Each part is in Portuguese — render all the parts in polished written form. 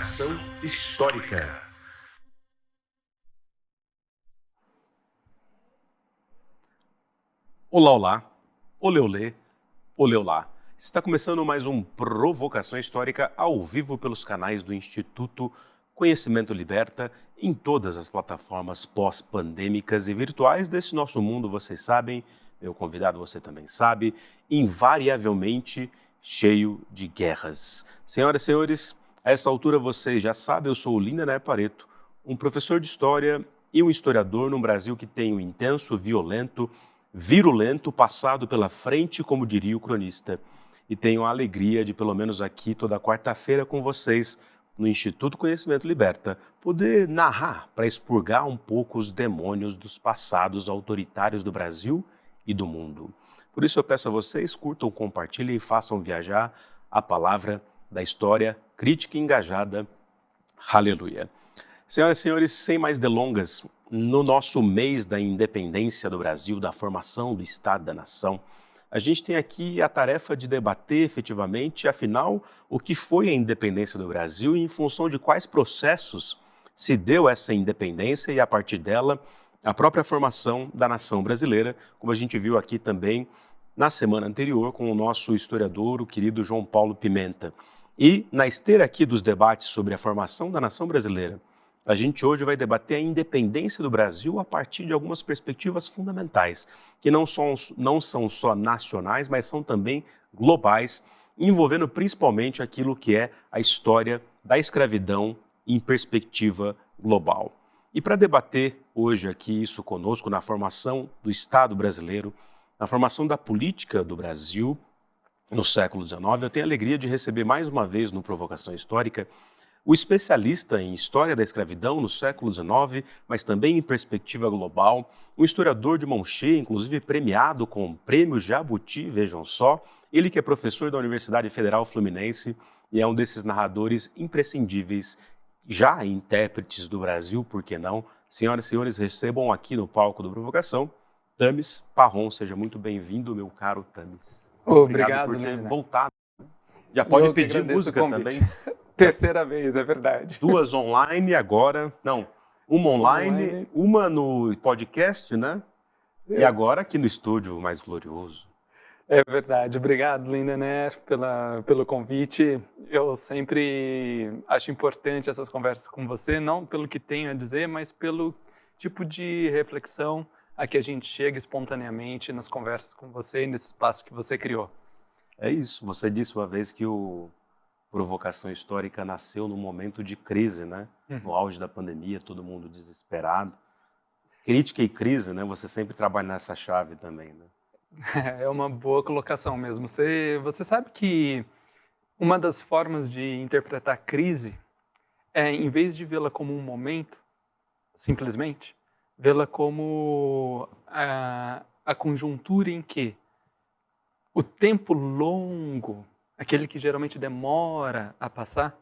Provocação Histórica. Olá, olá, olê, olê, olê, olá. Está começando mais um Provocação Histórica ao vivo pelos canais do Instituto Conhecimento Liberta em todas as plataformas pós-pandêmicas e virtuais desse nosso mundo, vocês sabem, meu convidado você também sabe, invariavelmente cheio de guerras. Senhoras e senhores, a essa altura vocês já sabem, eu sou o Lindener Pareto, um professor de História e um historiador num Brasil que tem um intenso, violento, virulento passado pela frente, como diria o cronista. E tenho a alegria de, pelo menos aqui, toda quarta-feira com vocês, no Instituto Conhecimento Liberta, poder narrar para expurgar um pouco os demônios dos passados autoritários do Brasil e do mundo. Por isso eu peço a vocês, curtam, compartilhem e façam viajar a palavra da história crítica e engajada. Aleluia. Senhoras e senhores, sem mais delongas, no nosso mês da independência do Brasil, da formação do Estado da Nação, a gente tem aqui a tarefa de debater efetivamente, afinal, o que foi a independência do Brasil e em função de quais processos se deu essa independência e, a partir dela, a própria formação da nação brasileira, como a gente viu aqui também na semana anterior com o nosso historiador, o querido João Paulo Pimenta. E, na esteira aqui dos debates sobre a formação da nação brasileira, a gente hoje vai debater a independência do Brasil a partir de algumas perspectivas fundamentais, que não são só nacionais, mas são também globais, envolvendo principalmente aquilo que é a história da escravidão em perspectiva global. E para debater hoje aqui isso conosco, na formação do Estado brasileiro, na formação da política do Brasil no século XIX, eu tenho a alegria de receber mais uma vez no Provocação Histórica o especialista em história da escravidão no século XIX, mas também em perspectiva global, um historiador de mão cheia, inclusive premiado com o Prêmio Jabuti, vejam só, ele que é professor da Universidade Federal Fluminense e é um desses narradores imprescindíveis, já intérpretes do Brasil, por que não? Senhoras e senhores, recebam aqui no palco do Provocação, Thamis Parron, seja muito bem-vindo, meu caro Thamis. Obrigado por ter Lina. voltado. Já pode pedir música também. Terceira vez, é verdade. Duas online agora, não, uma online, uma no podcast, né? E agora aqui no estúdio mais glorioso. É verdade. Obrigado, Lindener, pelo convite. Eu sempre acho importante essas conversas com você, não pelo que tenho a dizer, mas pelo tipo de reflexão a que a gente chega espontaneamente nas conversas com você e nesse espaço que você criou. É isso. Você disse uma vez que o Provocação Histórica nasceu num momento de crise, né? No auge da pandemia, todo mundo desesperado. Crítica e crise, né? Você sempre trabalha nessa chave também, né? É uma boa colocação mesmo. Você sabe que uma das formas de interpretar crise é, em vez de vê-la como um momento, simplesmente, vê-la como a conjuntura em que o tempo longo, aquele que geralmente demora a passar,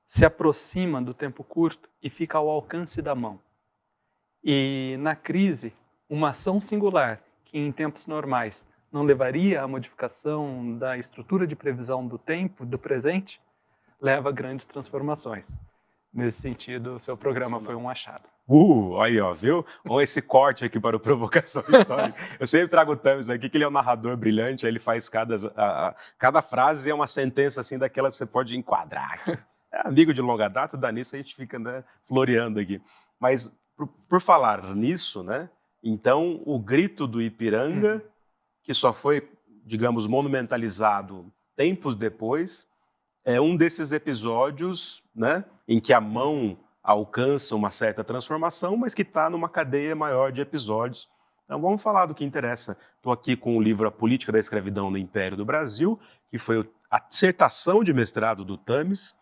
se aproxima do tempo curto e fica ao alcance da mão. E na crise, uma ação singular, que em tempos normais não levaria à modificação da estrutura de previsão do tempo, do presente, leva a grandes transformações. Nesse sentido, o seu programa foi um achado. Aí, ó, viu? Olha esse corte aqui para o Provocação Histórica. Eu sempre trago o Thames aqui, que ele é um narrador brilhante, ele faz cada frase é uma sentença assim daquelas que você pode enquadrar aqui. É amigo de longa data, dá nisso a gente fica, né, floreando aqui. Mas, por falar nisso, né, então o grito do Ipiranga, que só foi, digamos, monumentalizado tempos depois, é um desses episódios, né, em que a mão alcança uma certa transformação, mas que está numa cadeia maior de episódios. Então vamos falar do que interessa. Estou aqui com o livro A Política da Escravidão no Império do Brasil, que foi a dissertação de mestrado do Thames,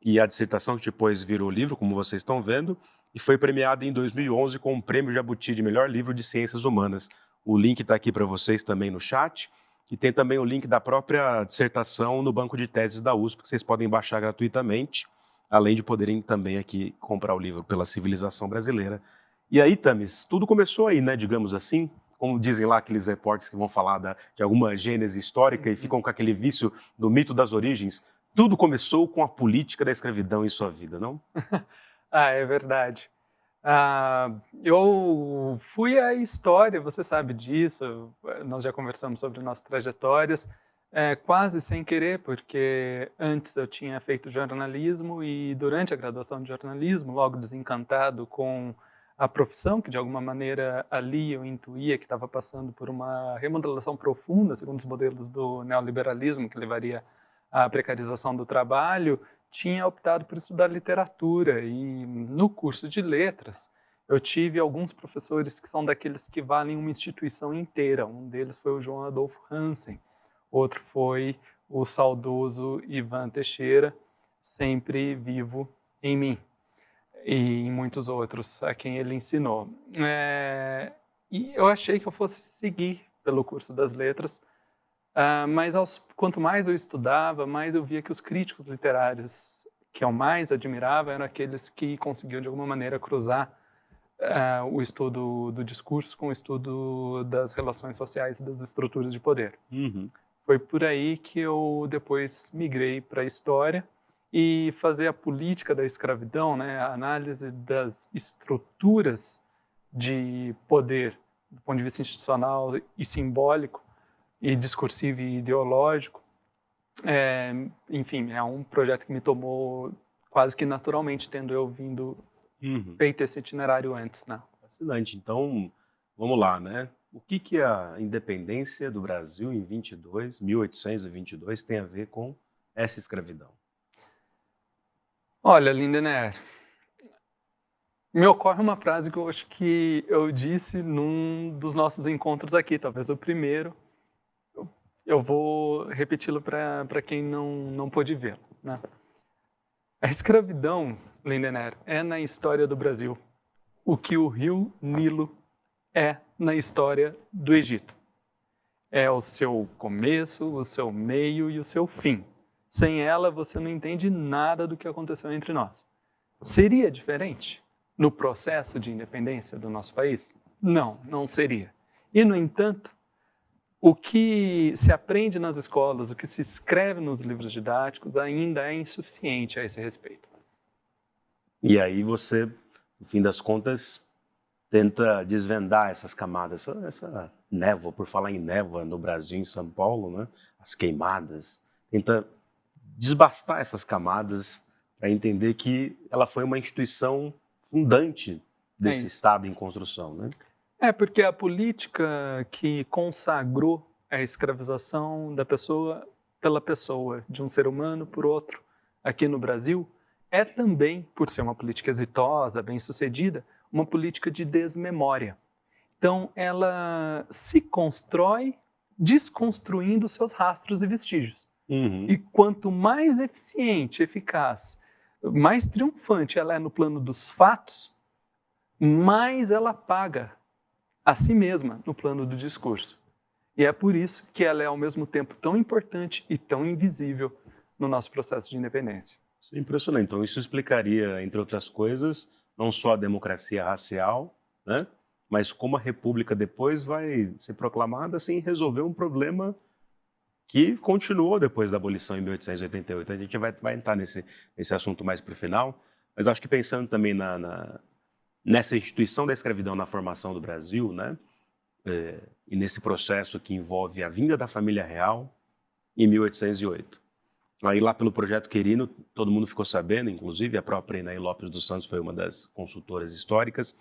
e a dissertação que depois virou livro, como vocês estão vendo, e foi premiada em 2011 com o Prêmio Jabuti de Melhor Livro de Ciências Humanas. O link está aqui para vocês também no chat, e tem também o link da própria dissertação no banco de teses da USP, que vocês podem baixar gratuitamente, além de poderem também aqui comprar o livro pela Civilização Brasileira. E aí, Thames, tudo começou aí, né, digamos assim, como dizem lá aqueles repórteres que vão falar de alguma gênese histórica e ficam com aquele vício do mito das origens. tudo começou com a política da escravidão em sua vida, não? É verdade. Eu fui à história, você sabe disso, nós já conversamos sobre nossas trajetórias, quase sem querer, porque antes eu tinha feito jornalismo e durante a graduação de jornalismo, logo desencantado com a profissão, que de alguma maneira ali eu intuía que estava passando por uma remodelação profunda, segundo os modelos do neoliberalismo, que levaria à precarização do trabalho, tinha optado por estudar literatura e no curso de letras eu tive alguns professores que são daqueles que valem uma instituição inteira. Um deles foi o João Adolfo Hansen, outro foi o saudoso Ivan Teixeira, sempre vivo em mim, e em muitos outros a quem ele ensinou. E eu achei que eu fosse seguir pelo curso das letras, mas quanto mais eu estudava, mais eu via que os críticos literários que eu mais admirava eram aqueles que conseguiam, de alguma maneira, cruzar o estudo do discurso com o estudo das relações sociais e das estruturas de poder. Uhum. Foi por aí que eu depois migrei para a história e fazer a política da escravidão, né, a análise das estruturas de poder, do ponto de vista institucional e simbólico, e discursivo e ideológico. Enfim, é um projeto que me tomou quase que naturalmente, tendo eu feito esse itinerário antes, né? Fascinante. Então, vamos lá, né? O que a independência do Brasil em 1822 tem a ver com essa escravidão? Olha, Lindener, me ocorre uma frase que eu acho que eu disse num dos nossos encontros aqui, talvez o primeiro. Eu vou repeti-lo para quem não pôde ver, né? A escravidão, Lindener, é na história do Brasil o que o rio Nilo é na história do Egito. É o seu começo, o seu meio e o seu fim. Sem ela, você não entende nada do que aconteceu entre nós. Seria diferente no processo de independência do nosso país? Não, não seria. E, no entanto, o que se aprende nas escolas, o que se escreve nos livros didáticos ainda é insuficiente a esse respeito. E aí você, no fim das contas, tenta desvendar essas camadas, essa névoa, por falar em névoa no Brasil, em São Paulo, né? As queimadas, tenta desbastar essas camadas para entender que ela foi uma instituição fundante desse Estado em construção, né? Porque a política que consagrou a escravização da pessoa pela pessoa, de um ser humano por outro, aqui no Brasil, é também, por ser uma política exitosa, bem-sucedida, uma política de desmemória. Então, ela se constrói desconstruindo seus rastros e vestígios. Uhum. E quanto mais eficiente, eficaz, mais triunfante ela é no plano dos fatos, mais ela paga a si mesma no plano do discurso. E é por isso que ela é, ao mesmo tempo, tão importante e tão invisível no nosso processo de independência. Isso é impressionante. Então, isso explicaria, entre outras coisas, não só a democracia racial, né? Mas como a república depois vai ser proclamada sem resolver um problema que continuou depois da abolição em 1888. A gente vai entrar nesse assunto mais para o final, mas acho que pensando também nessa instituição da escravidão na formação do Brasil, né? E nesse processo que envolve a vinda da família real em 1808. Aí lá pelo Projeto Querino, todo mundo ficou sabendo, inclusive a própria Inaí Lopes dos Santos foi uma das consultoras históricas,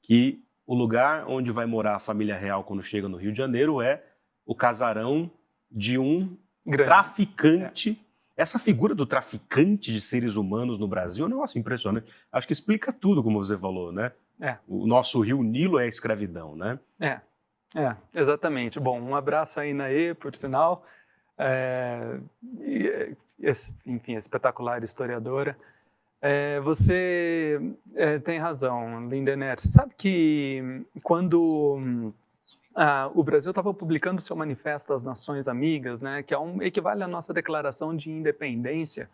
que o lugar onde vai morar a família real quando chega no Rio de Janeiro é o casarão de um traficante. Essa figura do traficante de seres humanos no Brasil é um negócio impressionante. Acho que explica tudo, como você falou, né? O nosso Rio Nilo é a escravidão, né? Exatamente. Bom, um abraço aí, Inaí, por sinal. Enfim, espetacular historiadora. Você tem razão, Lindener. Você sabe que quando o Brasil estava publicando seu Manifesto às Nações Amigas, né, que equivale à nossa Declaração de Independência,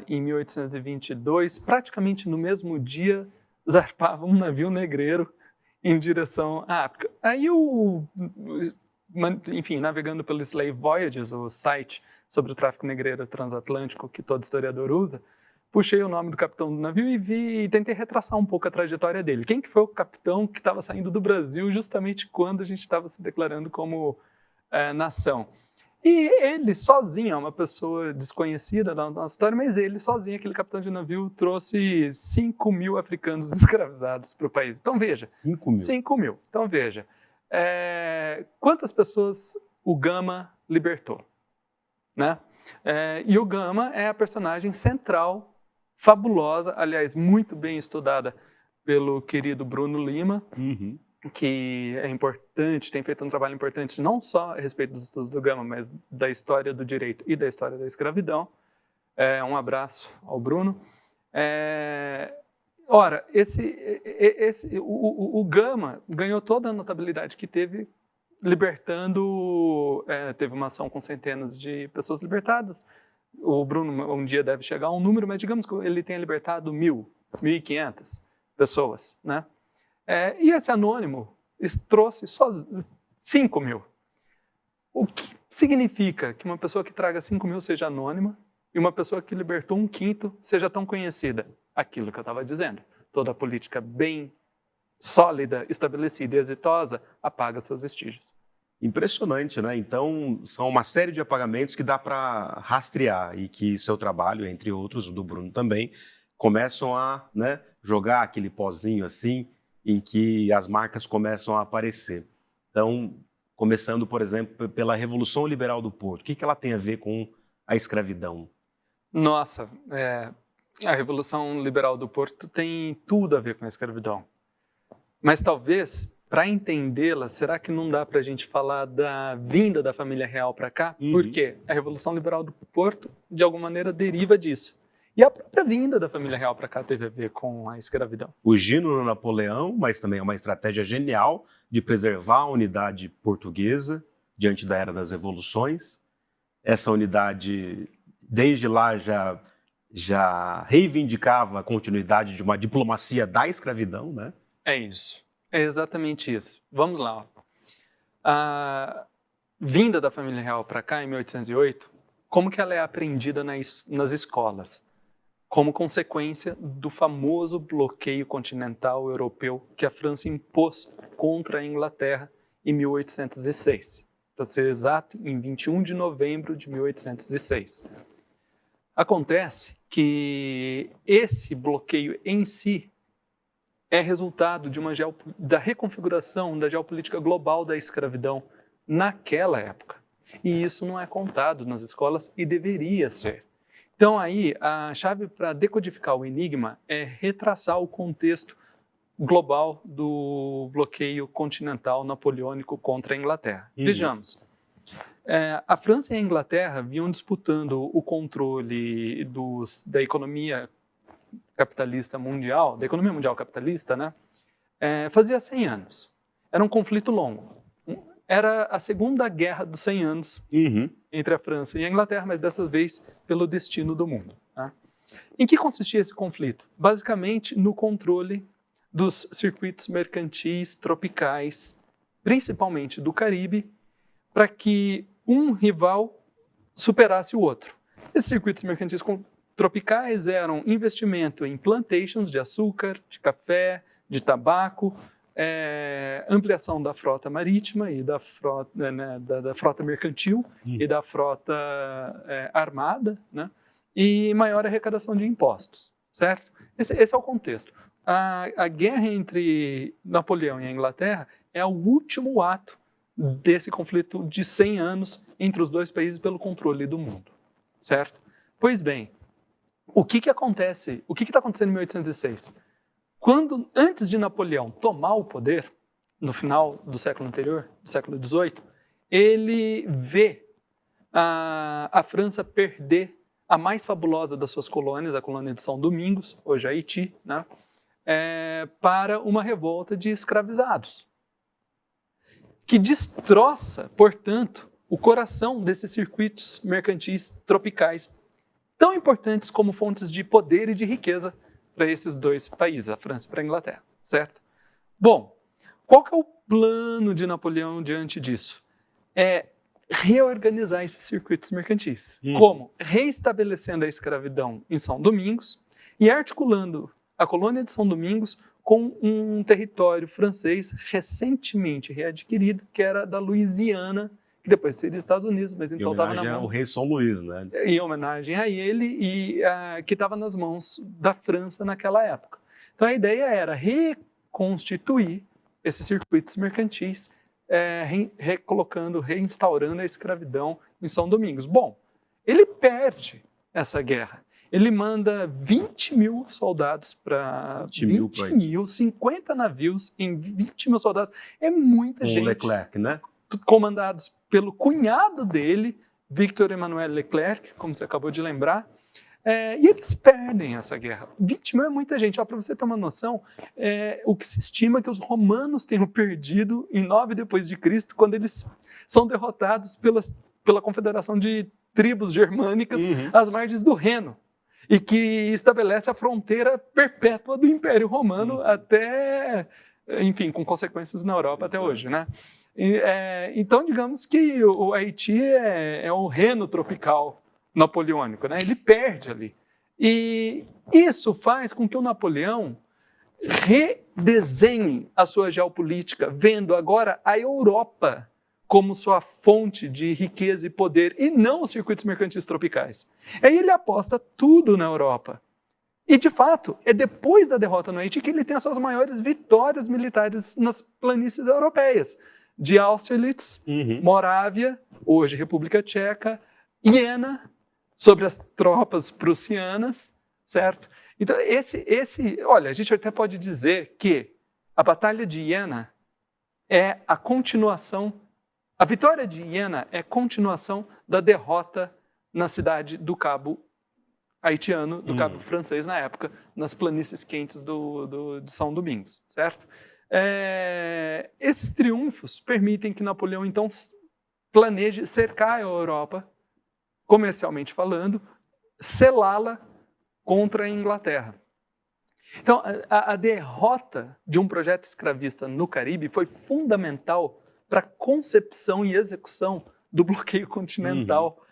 em 1822, praticamente no mesmo dia, zarpava um navio negreiro em direção à África. Aí enfim, navegando pelo Slave Voyages, o site sobre o tráfico negreiro transatlântico que todo historiador usa, puxei o nome do capitão do navio e tentei retraçar um pouco a trajetória dele. Quem que foi o capitão que estava saindo do Brasil justamente quando a gente estava se declarando como nação? E ele sozinho, é uma pessoa desconhecida da nossa história, mas ele sozinho, aquele capitão de navio, trouxe 5 mil africanos escravizados para o país. Então veja. 5 mil. 5 mil. Então veja. Quantas pessoas o Gama libertou? Né? E o Gama é a personagem central, fabulosa, aliás, muito bem estudada pelo querido Bruno Lima, que é importante, tem feito um trabalho importante não só a respeito dos estudos do Gama, mas da história do direito e da história da escravidão. Um abraço ao Bruno. Ora, o Gama ganhou toda a notabilidade que teve libertando, teve uma ação com centenas de pessoas libertadas. O Bruno um dia deve chegar a um número, mas digamos que ele tenha libertado 1.500 pessoas, né? E esse anônimo trouxe só 5 mil. O que significa que uma pessoa que traga 5 mil seja anônima e uma pessoa que libertou 1/5 seja tão conhecida? Aquilo que eu estava dizendo. Toda a política bem sólida, estabelecida e exitosa apaga seus vestígios. Impressionante, né? Então, são uma série de apagamentos que dá para rastrear e que seu trabalho, entre outros, o do Bruno também, começam a, né, jogar aquele pozinho assim, em que as marcas começam a aparecer. Então, começando, por exemplo, pela Revolução Liberal do Porto. O que ela tem a ver com a escravidão? Nossa, a Revolução Liberal do Porto tem tudo a ver com a escravidão. Mas talvez, para entendê-la, será que não dá para a gente falar da vinda da família real para cá? Porque a Revolução Liberal do Porto, de alguma maneira, deriva disso. E a própria vinda da família real para cá teve a ver com a escravidão. Fugindo no Napoleão, mas também é uma estratégia genial de preservar a unidade portuguesa diante da Era das Revoluções. Essa unidade, desde lá, já reivindicava a continuidade de uma diplomacia da escravidão, né? É isso. É exatamente isso. Vamos lá. A vinda da família real para cá, em 1808, como que ela é aprendida nas escolas? Como consequência do famoso bloqueio continental europeu que a França impôs contra a Inglaterra em 1806. Para ser exato, em 21 de novembro de 1806. Acontece que esse bloqueio em si é resultado de da reconfiguração da geopolítica global da escravidão naquela época. E isso não é contado nas escolas e deveria ser. Então aí, a chave para decodificar o enigma é retraçar o contexto global do bloqueio continental napoleônico contra a Inglaterra. Vejamos. A França e a Inglaterra vinham disputando o controle da economia capitalista mundial, da economia mundial capitalista, né? Fazia 100 anos. Era um conflito longo. Era a Segunda Guerra dos 100 anos entre a França e a Inglaterra, mas dessa vez pelo destino do mundo. Tá? Em que consistia esse conflito? Basicamente no controle dos circuitos mercantis tropicais, principalmente do Caribe, para que um rival superasse o outro. Esses circuitos mercantis tropicais eram investimento em plantations de açúcar, de café, de tabaco, ampliação da frota marítima e da frota, da frota mercantil e da frota armada, né? E maior arrecadação de impostos, certo? Esse é o contexto. A guerra entre Napoleão e a Inglaterra é o último ato desse conflito de 100 anos entre os dois países pelo controle do mundo, certo? Pois bem, o que acontece? O que está acontecendo em 1806? Antes de Napoleão tomar o poder, no final do século anterior, do século XVIII, ele vê a França perder a mais fabulosa das suas colônias, a colônia de São Domingos, hoje Haiti, né, para uma revolta de escravizados, que destroça, portanto, o coração desses circuitos mercantis tropicais, tão importantes como fontes de poder e de riqueza para esses dois países, a França e para a Inglaterra, certo? Bom, qual que é o plano de Napoleão diante disso? reorganizar esses circuitos mercantis. Hum. Como? Reestabelecendo a escravidão em São Domingos e articulando a colônia de São Domingos com um território francês recentemente readquirido, que era da Louisiana, que depois seria Estados Unidos, mas então estava na homenagem mão... ao rei São Luís, né? Em homenagem a ele, e que estava nas mãos da França naquela época. Então a ideia era reconstituir esses circuitos mercantis, reinstaurando a escravidão em São Domingos. Bom, ele perde essa guerra. Ele manda 20 mil soldados para 50 navios em 20 mil soldados. É muita gente. Leclerc, né? Comandados pelo cunhado dele, Victor Emmanuel Leclerc, como você acabou de lembrar. E eles perdem essa guerra. 20 mil é muita gente. Para você ter uma noção, o que se estima é que os romanos tenham perdido em 9 depois de Cristo, quando eles são derrotados pela confederação de tribos germânicas às margens do Reno, e que estabelece a fronteira perpétua do Império Romano até, enfim, com consequências na Europa até hoje, né? Então, digamos que o Haiti é o Reno tropical napoleônico, né? Ele perde ali. E isso faz com que o Napoleão redesenhe a sua geopolítica, vendo agora a Europa como sua fonte de riqueza e poder, e não os circuitos mercantis tropicais. Aí ele aposta tudo na Europa. E, de fato, é depois da derrota no Haiti que ele tem as suas maiores vitórias militares nas planícies europeias, de Austerlitz, Morávia, hoje República Tcheca, Iena, sobre as tropas prussianas, certo? Então, olha, a gente até pode dizer que a Batalha de Iena é a continuação, a vitória de Iena é a continuação da derrota na cidade do Cabo haitiano, do Cabo francês na época, nas planícies quentes de São Domingos, certo? Esses triunfos permitem que Napoleão, então, planeje cercar a Europa, comercialmente falando, selá-la contra a Inglaterra. Então, a derrota de um projeto escravista no Caribe foi fundamental para a concepção e execução do bloqueio continental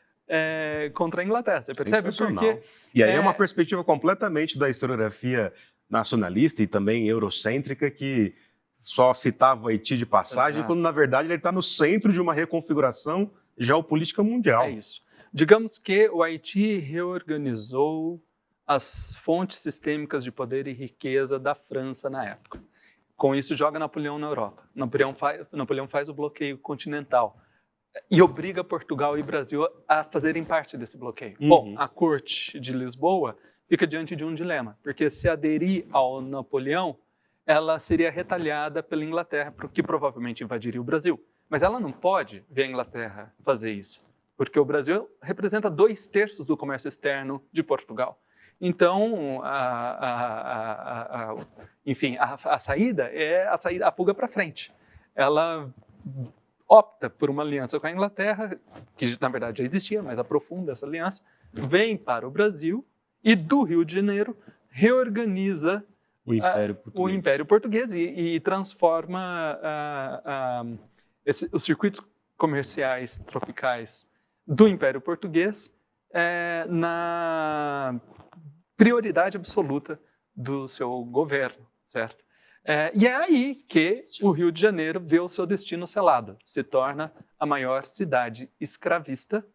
contra a Inglaterra. Você percebe? Porque, e aí é uma perspectiva completamente da historiografia nacionalista e também eurocêntrica, que só citava o Haiti de passagem, quando na verdade ele está no centro de uma reconfiguração geopolítica mundial. É isso. Digamos que o Haiti reorganizou as fontes sistêmicas de poder e riqueza da França na época. Com isso, joga Napoleão na Europa. Napoleão faz o bloqueio continental e obriga Portugal e Brasil a fazerem parte desse bloqueio. Bom, a corte de Lisboa fica diante de um dilema, porque se aderir ao Napoleão, ela seria retalhada pela Inglaterra, que provavelmente invadiria o Brasil. Mas ela não pode ver a Inglaterra fazer isso, porque o Brasil representa 2/3 do comércio externo de Portugal. Então, enfim, a saída é a fuga para frente. Ela opta por uma aliança com a Inglaterra, que na verdade já existia, mas aprofunda essa aliança, vem para o Brasil e do Rio de Janeiro reorganiza o Império Português e transforma os circuitos comerciais tropicais do Império Português na prioridade absoluta do seu governo, certo? E é aí que o Rio de Janeiro vê o seu destino selado, se torna a maior cidade escravista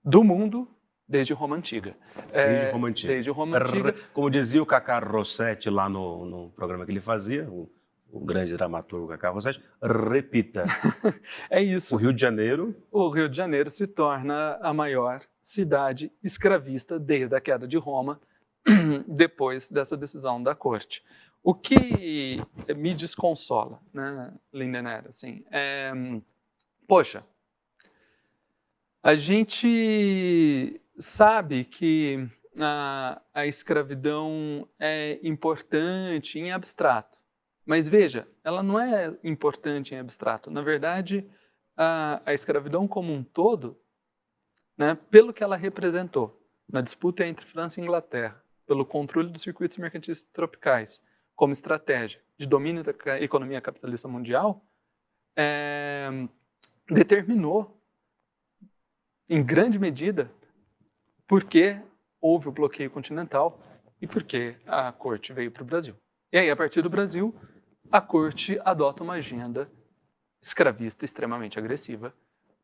do mundo desde Roma Antiga. Desde Roma Antiga. Como dizia o Cacá Rossetti lá no programa que ele fazia, o grande dramaturgo Cacá Rossetti, repita. É isso. O Rio de Janeiro se torna a maior cidade escravista desde a queda de Roma, depois dessa decisão da corte. O que me desconsola, né, Lindenera, assim, poxa, a gente sabe que a escravidão é importante em abstrato, mas veja, ela não é importante em abstrato. Na verdade, a escravidão como um todo, né, pelo que ela representou na disputa entre França e Inglaterra, pelo controle dos circuitos mercantis tropicais, como estratégia de domínio da economia capitalista mundial, determinou em grande medida, porque houve o bloqueio continental e porque a corte veio para o Brasil. E aí, a partir do Brasil, a corte adota uma agenda escravista extremamente agressiva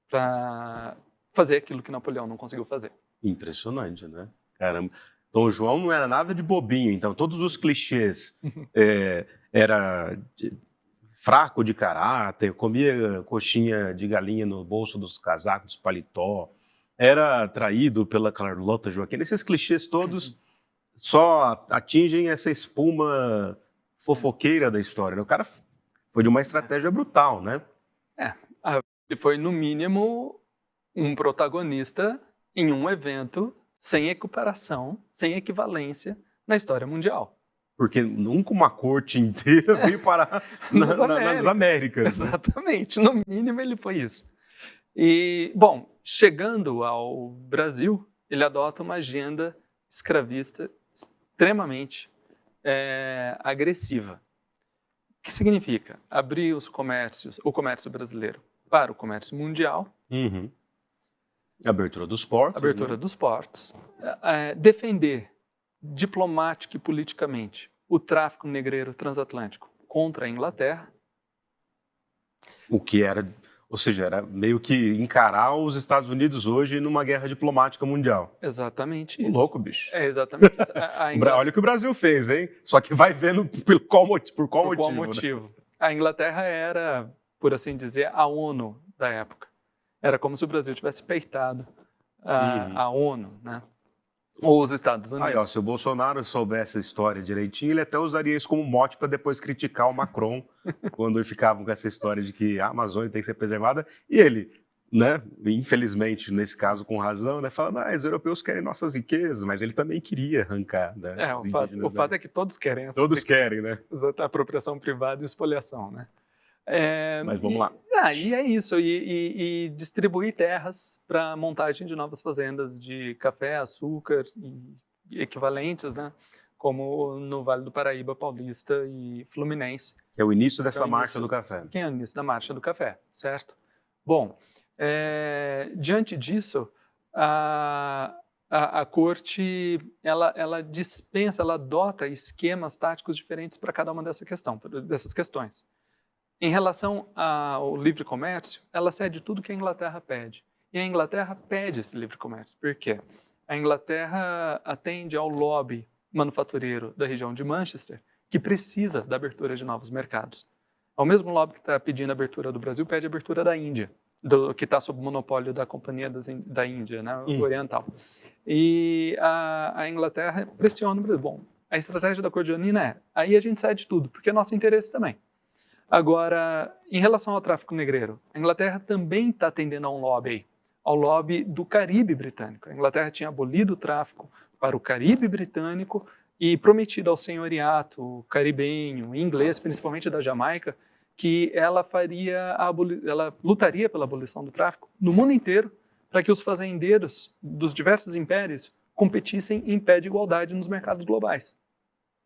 para fazer aquilo que Napoleão não conseguiu fazer. Impressionante, né? Caramba. Dom João não era nada de bobinho, então todos os clichês era fraco de caráter, comia coxinha de galinha no bolso dos casacos, paletó, era traído pela Carlota Joaquim. Esses clichês todos só atingem essa espuma fofoqueira da história, né? O cara foi de uma estratégia brutal, né? Ele foi, no mínimo, um protagonista em um evento sem equiparação, sem equivalência na história mundial. Porque nunca uma corte inteira veio parar nas Américas. Né? Exatamente, no mínimo ele foi isso. E, bom, chegando ao Brasil, ele adota uma agenda escravista extremamente agressiva. O que significa? Abrir o comércio brasileiro para o comércio mundial. Uhum. Abertura dos portos. Abertura dos portos. Defender diplomática e politicamente o tráfico negreiro transatlântico contra a Inglaterra. O que era, ou seja, era meio que encarar os Estados Unidos hoje numa guerra diplomática mundial. Exatamente isso. Louco, bicho. É exatamente isso. Olha o que o Brasil fez, hein? Só que vai vendo por qual motivo. Né? A Inglaterra era, por assim dizer, a ONU da época. Era como se o Brasil tivesse peitado a ONU, né? Ou os Estados Unidos. Aí, ó, se o Bolsonaro soubesse a história direitinho, ele até usaria isso como mote para depois criticar o Macron, quando ficavam com essa história de que a Amazônia tem que ser preservada. E ele, né, infelizmente, nesse caso com razão, né, fala, os europeus querem nossas riquezas, mas ele também queria arrancar. Né, o fato é que todos querem essa Todos querem, né? Apropriação privada e espoliação, né? Mas vamos lá. E é isso, e distribuir terras para montagem de novas fazendas de café, açúcar e equivalentes, né? Como no Vale do Paraíba, Paulista e Fluminense. Que é o início dessa marcha do café. Que é o início da marcha do café, certo? Bom, diante disso, a corte ela dispensa, ela adota esquemas táticos diferentes para cada uma dessas questões. Em relação ao livre comércio, ela cede tudo que a Inglaterra pede. E a Inglaterra pede esse livre comércio. Por quê? A Inglaterra atende ao lobby manufatureiro da região de Manchester, que precisa da abertura de novos mercados. O mesmo lobby que está pedindo a abertura do Brasil pede a abertura da Índia, que está sob o monopólio da Companhia da Índia, né, oriental. E a Inglaterra pressiona o Brasil. Bom, a estratégia da Cordianina aí a gente cede tudo, porque é nosso interesse também. Agora, em relação ao tráfico negreiro, a Inglaterra também está atendendo a um lobby, ao lobby do Caribe britânico. A Inglaterra tinha abolido o tráfico para o Caribe britânico e prometido ao senhoriato caribenho, inglês, principalmente da Jamaica, que ela lutaria pela abolição do tráfico no mundo inteiro para que os fazendeiros dos diversos impérios competissem em pé de igualdade nos mercados globais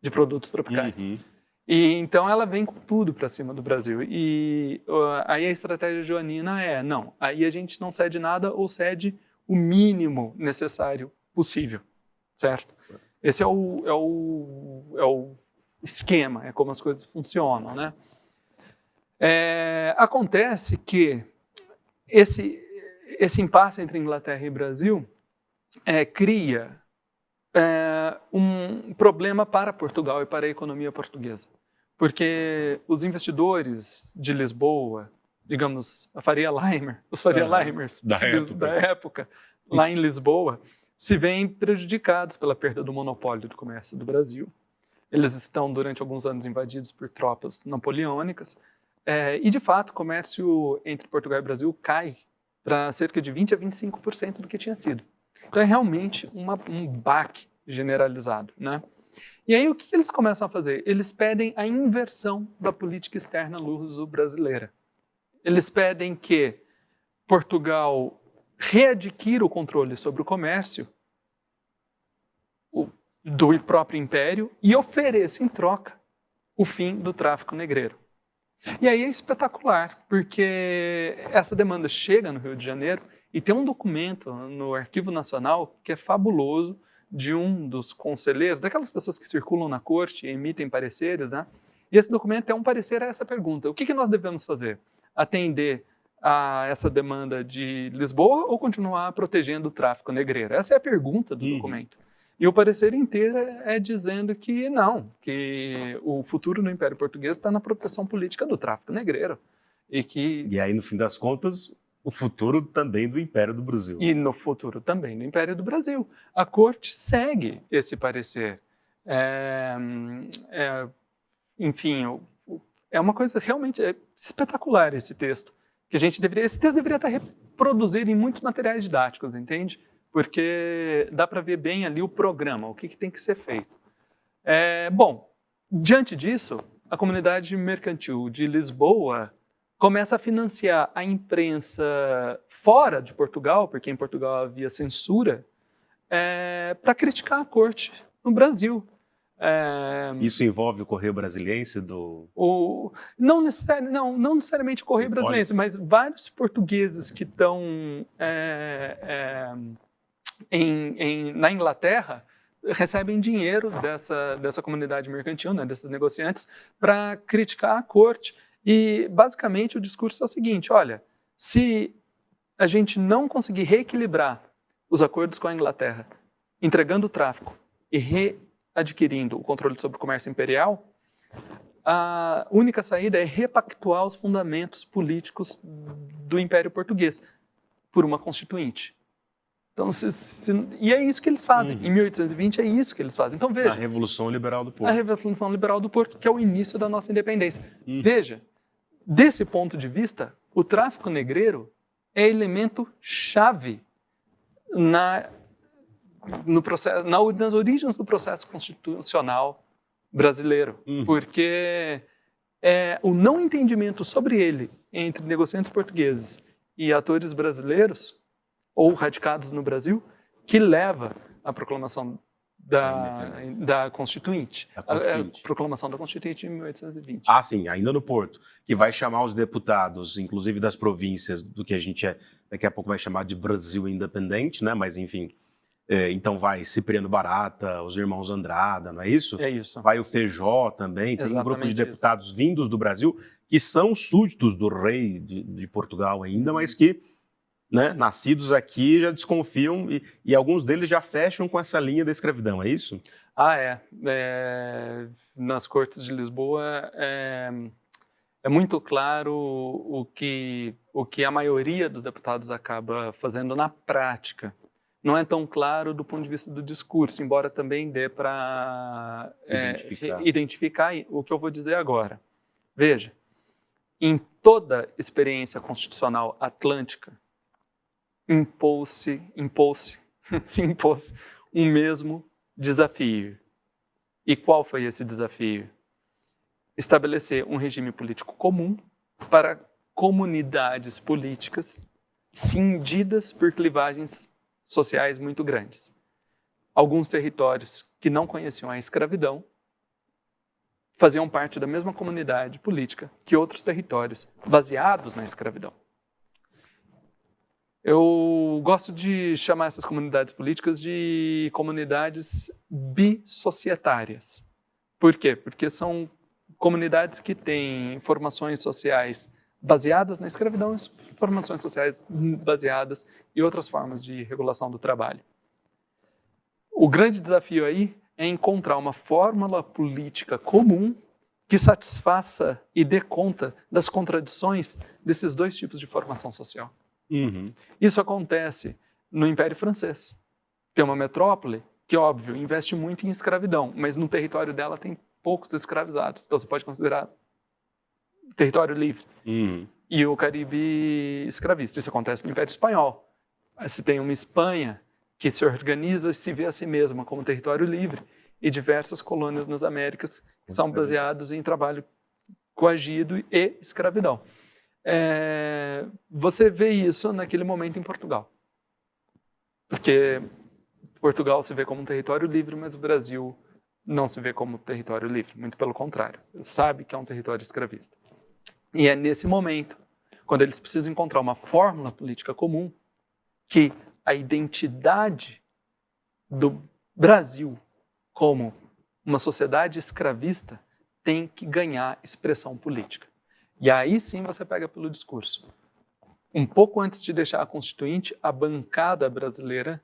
de produtos tropicais. Uhum. E então ela vem com tudo para cima do Brasil. E aí a estratégia joanina não, aí a gente não cede nada ou cede o mínimo necessário possível, certo? Esse é o esquema, é como as coisas funcionam, né? Acontece que esse impasse entre Inglaterra e Brasil cria um problema para Portugal e para a economia portuguesa. Porque os investidores de Lisboa, digamos, os Faria Limers da época, lá em Lisboa, se veem prejudicados pela perda do monopólio do comércio do Brasil. Eles estão, durante alguns anos, invadidos por tropas napoleônicas. E, de fato, o comércio entre Portugal e Brasil cai para cerca de 20% a 25% do que tinha sido. Então, é realmente um baque generalizado, né? E aí, o que eles começam a fazer? Eles pedem a inversão da política externa luso-brasileira. Eles pedem que Portugal readquira o controle sobre o comércio do próprio império e ofereça, em troca, o fim do tráfico negreiro. E aí é espetacular, porque essa demanda chega no Rio de Janeiro E tem um documento no Arquivo Nacional que é fabuloso, de um dos conselheiros, daquelas pessoas que circulam na corte e emitem pareceres, né? E esse documento é um parecer a essa pergunta: o que nós devemos fazer? Atender a essa demanda de Lisboa ou continuar protegendo o tráfico negreiro? Essa é a pergunta do documento. E o parecer inteiro é dizendo que não, que o futuro do Império Português está na proteção política do tráfico negreiro. E aí, no fim das contas, o futuro também do Império do Brasil. E no futuro também do Império do Brasil. A corte segue esse parecer. Enfim, é uma coisa realmente espetacular esse texto. Esse texto deveria estar reproduzido em muitos materiais didáticos, entende? Porque dá para ver bem ali o programa, o que tem que ser feito. Bom, diante disso, a comunidade mercantil de Lisboa começa a financiar a imprensa fora de Portugal, porque em Portugal havia censura, para criticar a corte no Brasil. Isso envolve o Correio Brasiliense Não necessariamente o Correio Brasiliense, mas vários portugueses que estão na Inglaterra recebem dinheiro dessa comunidade mercantil, né, desses negociantes, para criticar a corte. E, basicamente, o discurso é o seguinte: olha, se a gente não conseguir reequilibrar os acordos com a Inglaterra, entregando o tráfico e readquirindo o controle sobre o comércio imperial, a única saída é repactuar os fundamentos políticos do Império Português por uma constituinte. Então, e é isso que eles fazem. Em 1820 é isso que eles fazem. Então, veja. A Revolução Liberal do Porto. A Revolução Liberal do Porto, que é o início da nossa independência. Veja, desse ponto de vista, o tráfico negreiro é elemento chave nas origens do processo constitucional brasileiro. Porque o não entendimento sobre ele entre negociantes portugueses e atores brasileiros ou radicados no Brasil, que leva à proclamação da Constituinte. A proclamação da Constituinte em 1820. Ah, sim, ainda no Porto, que vai chamar os deputados, inclusive das províncias, do que a gente daqui a pouco vai chamar de Brasil independente, né? Mas, enfim, então vai Cipriano Barata, os irmãos Andrada, não é isso? É isso. Vai o Feijó também, tem um grupo de deputados vindos do Brasil, que são súditos do rei de Portugal ainda, mas que, né, nascidos aqui, já desconfiam e alguns deles já fecham com essa linha da escravidão, é isso? Nas cortes de Lisboa é muito claro o que a maioria dos deputados acaba fazendo na prática. Não é tão claro do ponto de vista do discurso, embora também dê para identificar o que eu vou dizer agora. Veja, em toda experiência constitucional atlântica, se impôs um mesmo desafio. E qual foi esse desafio? Estabelecer um regime político comum para comunidades políticas cindidas por clivagens sociais muito grandes. Alguns territórios que não conheciam a escravidão faziam parte da mesma comunidade política que outros territórios baseados na escravidão. Eu gosto de chamar essas comunidades políticas de comunidades bissocietárias. Por quê? Porque são comunidades que têm formações sociais baseadas na escravidão, formações sociais baseadas em outras formas de regulação do trabalho. O grande desafio aí é encontrar uma fórmula política comum que satisfaça e dê conta das contradições desses dois tipos de formação social. Isso acontece no Império Francês. Tem uma metrópole que, óbvio, investe muito em escravidão, mas no território dela tem poucos escravizados. Então você pode considerar território livre. E o Caribe escravista. Isso acontece no Império Espanhol. Você tem uma Espanha que se organiza e se vê a si mesma como território livre, e diversas colônias nas Américas que são baseadas em trabalho coagido e escravidão. Você vê isso naquele momento em Portugal. Porque Portugal se vê como um território livre, mas o Brasil não se vê como território livre, muito pelo contrário. Sabe que é um território escravista. E é nesse momento, quando eles precisam encontrar uma fórmula política comum, que a identidade do Brasil como uma sociedade escravista tem que ganhar expressão política. E aí sim você pega pelo discurso. Um pouco antes de deixar a Constituinte, a bancada brasileira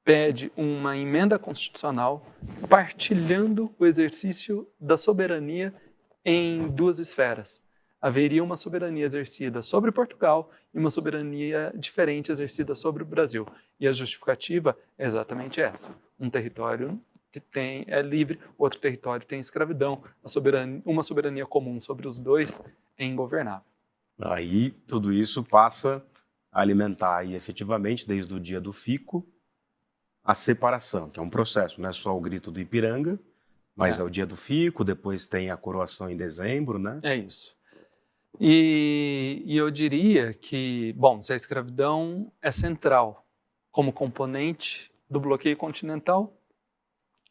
pede uma emenda constitucional partilhando o exercício da soberania em duas esferas. Haveria uma soberania exercida sobre Portugal e uma soberania diferente exercida sobre o Brasil. E a justificativa é exatamente essa. Um território que é livre, outro território tem escravidão. Uma soberania comum sobre os dois é ingovernável. Aí tudo isso passa a alimentar aí, efetivamente, desde o dia do fico, a separação, que é um processo, não é só o grito do Ipiranga, mas é o dia do fico, depois tem a coroação em dezembro, né? É isso. E eu diria que, bom, se a escravidão é central como componente do bloqueio continental,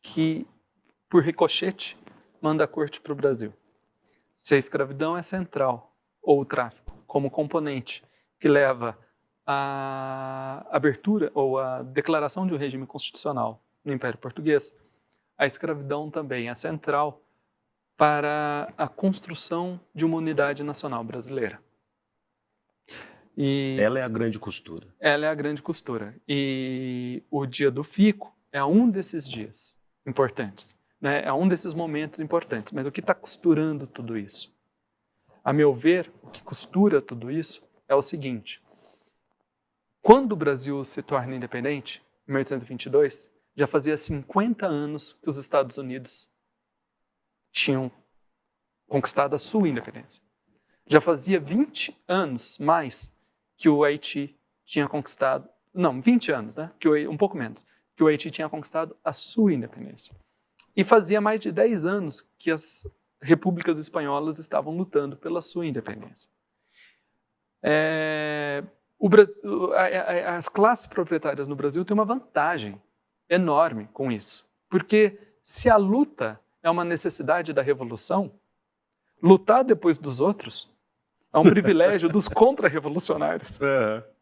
que, por ricochete, manda a corte para o Brasil. Se a escravidão é central, ou o tráfico, como componente que leva à abertura ou à declaração de um regime constitucional no Império Português, a escravidão também é central para a construção de uma unidade nacional brasileira. E ela é a grande costura. Ela é a grande costura. E o dia do fico é um desses dias importantes, né? É um desses momentos importantes. Mas o que está costurando tudo isso? A meu ver, o que costura tudo isso é o seguinte. Quando o Brasil se torna independente, em 1822, já fazia 50 anos que os Estados Unidos tinham conquistado a sua independência. Já fazia 20 anos mais que o Haiti tinha conquistado, não, 20 anos, né? Um pouco menos, que o Haiti tinha conquistado a sua independência. E fazia mais de 10 anos que as repúblicas espanholas estavam lutando pela sua independência. As classes proprietárias no Brasil têm uma vantagem enorme com isso, porque se a luta é uma necessidade da revolução, lutar depois dos outros é um privilégio dos contra-revolucionários,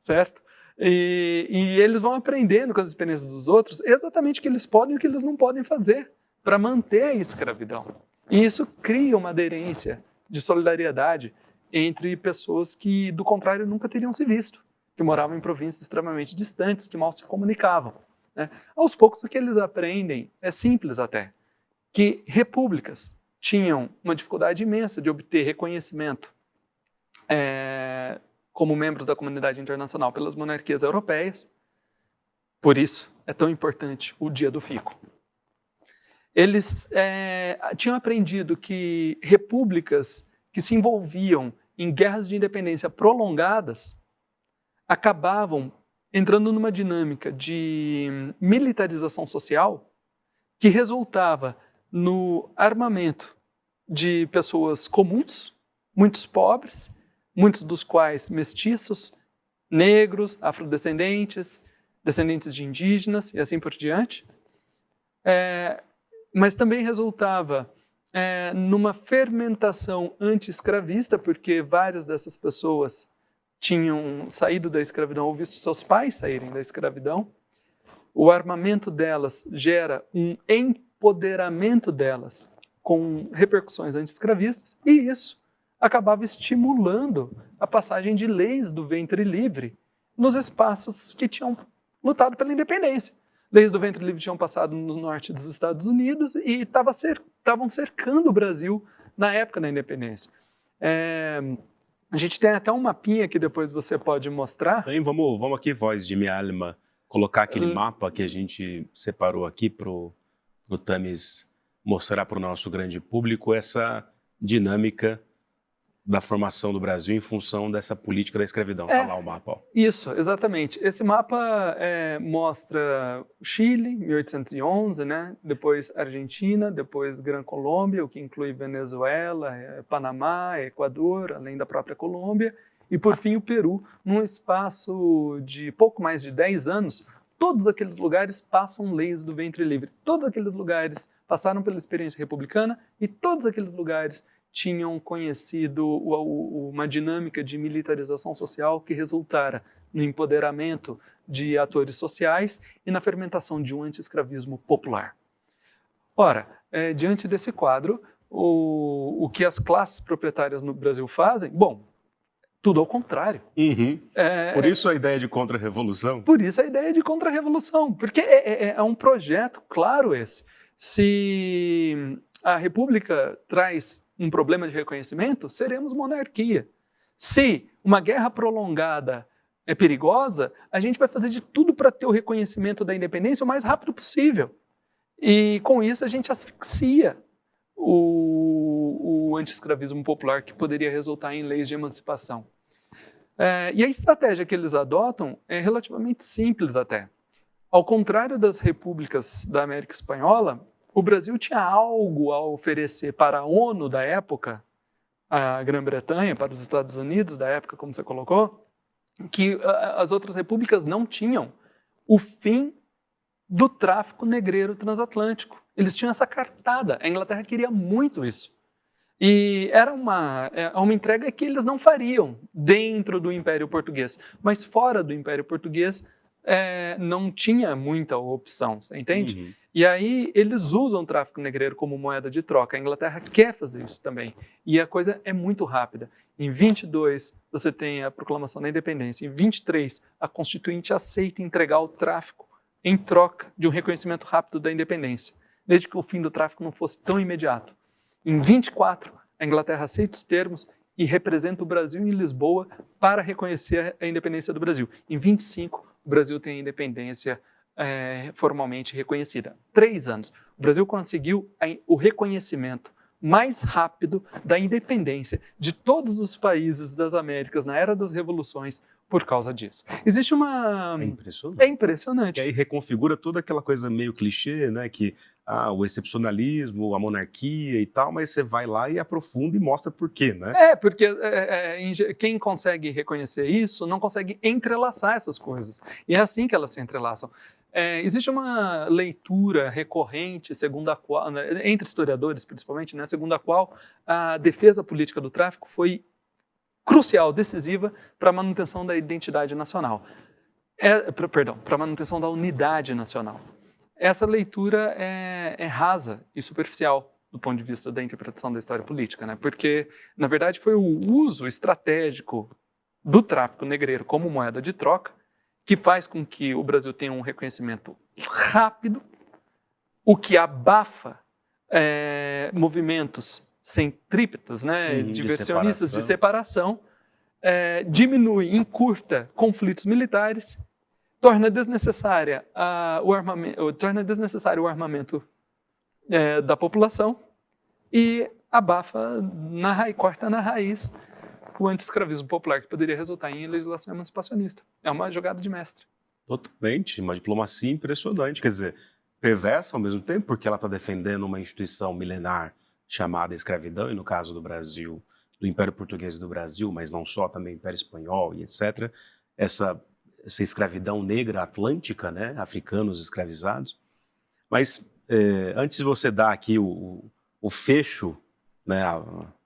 certo? E eles vão aprendendo com as experiências dos outros exatamente o que eles podem e o que eles não podem fazer para manter a escravidão. E isso cria uma aderência de solidariedade entre pessoas que, do contrário, nunca teriam se visto, que moravam em províncias extremamente distantes, que mal se comunicavam, né? Aos poucos, o que eles aprendem é simples até, que repúblicas tinham uma dificuldade imensa de obter reconhecimento como membros da comunidade internacional pelas monarquias europeias. Por isso, é tão importante o dia do fico. Eles tinham aprendido que repúblicas que se envolviam em guerras de independência prolongadas acabavam entrando numa dinâmica de militarização social que resultava no armamento de pessoas comuns, muitos pobres, muitos dos quais mestiços, negros, afrodescendentes, descendentes de indígenas e assim por diante. Mas também resultava numa fermentação anti-escravista, porque várias dessas pessoas tinham saído da escravidão ou visto seus pais saírem da escravidão. O armamento delas gera um empoderamento delas com repercussões anti-escravistas, e isso acabava estimulando a passagem de leis do ventre livre nos espaços que tinham lutado pela independência. Leis do ventre livre tinham passado no norte dos Estados Unidos e estavam cercando o Brasil na época da independência. A gente tem até um mapinha que depois você pode mostrar. Vamos aqui, Voz de Minha Alma, colocar aquele mapa que a gente separou aqui para o Tamis mostrar para o nosso grande público essa dinâmica da formação do Brasil em função dessa política da escravidão. Tá lá o mapa. Ó. Isso, exatamente. Esse mapa mostra Chile, 1811, né? Depois Argentina, depois Gran Colômbia, o que inclui Venezuela, Panamá, Equador, além da própria Colômbia, e por fim o Peru. Num espaço de pouco mais de 10 anos, todos aqueles lugares passam leis do ventre livre. Todos aqueles lugares passaram pela experiência republicana e todos aqueles lugares tinham conhecido uma dinâmica de militarização social que resultara no empoderamento de atores sociais e na fermentação de um anti-escravismo popular. Ora, diante desse quadro, o que as classes proprietárias no Brasil fazem? Bom, tudo ao contrário. Uhum. Por isso a ideia de contra-revolução? Por isso a ideia de contra-revolução, porque é um projeto claro esse. Se a República traz um problema de reconhecimento, seremos monarquia. Se uma guerra prolongada é perigosa, a gente vai fazer de tudo para ter o reconhecimento da independência o mais rápido possível. E com isso a gente asfixia o anti-escravismo popular que poderia resultar em leis de emancipação. E a estratégia que eles adotam é relativamente simples até. Ao contrário das repúblicas da América Espanhola, o Brasil tinha algo a oferecer para a ONU da época, a Grã-Bretanha, para os Estados Unidos da época, como você colocou, que as outras repúblicas não tinham: o fim do tráfico negreiro transatlântico. Eles tinham essa cartada. A Inglaterra queria muito isso. E era uma entrega que eles não fariam dentro do Império Português. Mas fora do Império Português, não tinha muita opção, você entende? Uhum. E aí eles usam o tráfico negreiro como moeda de troca. A Inglaterra quer fazer isso também. E a coisa é muito rápida. Em 22, você tem a proclamação da independência. Em 23, a Constituinte aceita entregar o tráfico em troca de um reconhecimento rápido da independência, desde que o fim do tráfico não fosse tão imediato. Em 24, a Inglaterra aceita os termos e representa o Brasil em Lisboa para reconhecer a independência do Brasil. Em 25, o Brasil tem a independência formalmente reconhecida. 3 anos. O Brasil conseguiu o reconhecimento mais rápido da independência de todos os países das Américas na era das revoluções por causa disso. Existe uma... É impressionante. É impressionante. E aí reconfigura toda aquela coisa meio clichê, né? Que o excepcionalismo, a monarquia e tal, mas você vai lá e aprofunda e mostra por quê, né? Porque quem consegue reconhecer isso não consegue entrelaçar essas coisas. E é assim que elas se entrelaçam. Existe uma leitura recorrente, segundo a qual, né, entre historiadores principalmente, né, segundo a qual a defesa política do tráfico foi crucial, decisiva para a manutenção da identidade nacional. Para a manutenção da unidade nacional. Essa leitura é rasa e superficial do ponto de vista da interpretação da história política, né? Porque, na verdade, foi o uso estratégico do tráfico negreiro como moeda de troca que faz com que o Brasil tenha um reconhecimento rápido, o que abafa movimentos centrípetas, né? Diversionistas de separação, diminui, encurta conflitos militares, torna desnecessário o armamento da população e abafa, corta na raiz o anti-escravismo popular, que poderia resultar em legislação emancipacionista. É uma jogada de mestre. Totalmente, uma diplomacia impressionante, quer dizer, perversa ao mesmo tempo, porque ela está defendendo uma instituição milenar chamada escravidão, e no caso do Brasil, do Império Português e do Brasil, mas não só, também Império Espanhol e etc., essa escravidão negra atlântica, né, africanos escravizados. Mas antes de você dar aqui o fecho, né,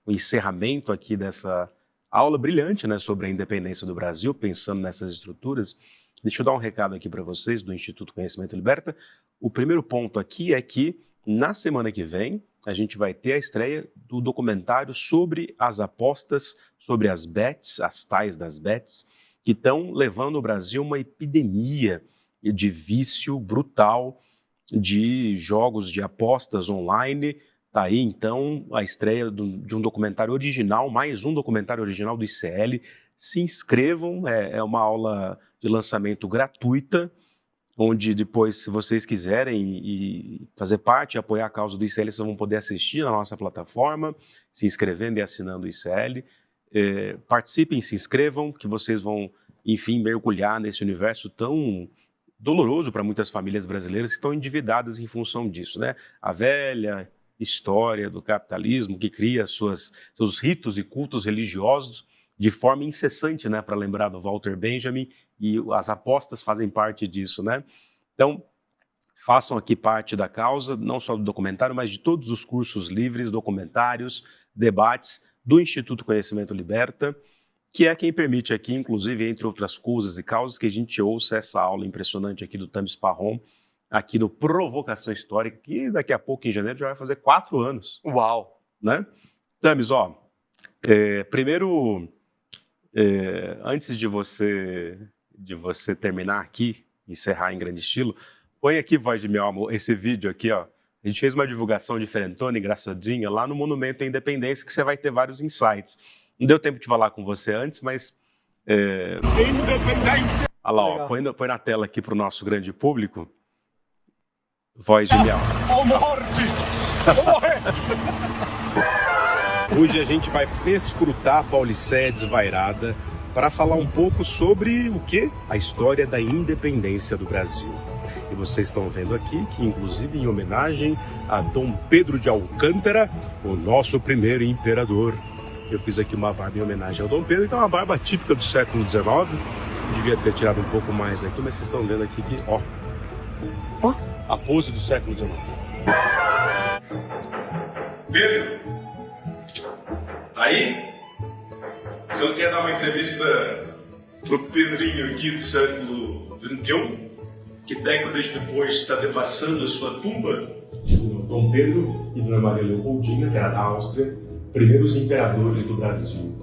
o encerramento aqui dessa aula brilhante, né, sobre a independência do Brasil, pensando nessas estruturas, deixa eu dar um recado aqui para vocês do Instituto Conhecimento Liberta. O primeiro ponto aqui é que na semana que vem a gente vai ter a estreia do documentário sobre as apostas, sobre as bets, as tais das bets, que estão levando o Brasil a uma epidemia de vício brutal de jogos de apostas online. Está aí, então, a estreia de um documentário original, mais um documentário original do ICL. Se inscrevam, é uma aula de lançamento gratuita, onde depois, se vocês quiserem e fazer parte e apoiar a causa do ICL, vocês vão poder assistir na nossa plataforma, se inscrevendo e assinando o ICL. Participem, se inscrevam, que vocês vão, enfim, mergulhar nesse universo tão doloroso para muitas famílias brasileiras que estão endividadas em função disso, né? A velha história do capitalismo que cria seus ritos e cultos religiosos de forma incessante, né? Para lembrar do Walter Benjamin, e as apostas fazem parte disso, né? Então, façam aqui parte da causa, não só do documentário, mas de todos os cursos livres, documentários, debates do Instituto Conhecimento Liberta, que é quem permite aqui, inclusive, entre outras coisas e causas, que a gente ouça essa aula impressionante aqui do Tamis Parron, aqui no Provocação Histórica, que daqui a pouco, em janeiro, já vai fazer 4 anos. Uau! Né? Tamis, primeiro, antes de você terminar aqui, encerrar em grande estilo, põe aqui, voz de meu amor, esse vídeo aqui, ó. A gente fez uma divulgação diferentona, engraçadinha, lá no Monumento à Independência, que você vai ter vários insights. Não deu tempo de falar com você antes, mas... Independência! Olha lá, ó, põe na tela aqui para o nosso grande público. Voz genial. Ou morte! Ou morrer! Hoje a gente vai perscrutar a Pauliceia desvairada para falar um pouco sobre o quê? A história da independência do Brasil. E vocês estão vendo aqui que, inclusive, em homenagem a Dom Pedro de Alcântara, o nosso primeiro imperador, eu fiz aqui uma barba em homenagem ao Dom Pedro, que é uma barba típica do século XIX. Devia ter tirado um pouco mais aqui, mas vocês estão vendo aqui que, ó, a pose do século XIX. Pedro, tá aí? Você não quer dar uma entrevista pro Pedrinho aqui do século XXI? Que décadas depois está devassando a sua tumba? Dom Pedro e Dona Maria Leopoldina, que era da Áustria, primeiros imperadores do Brasil.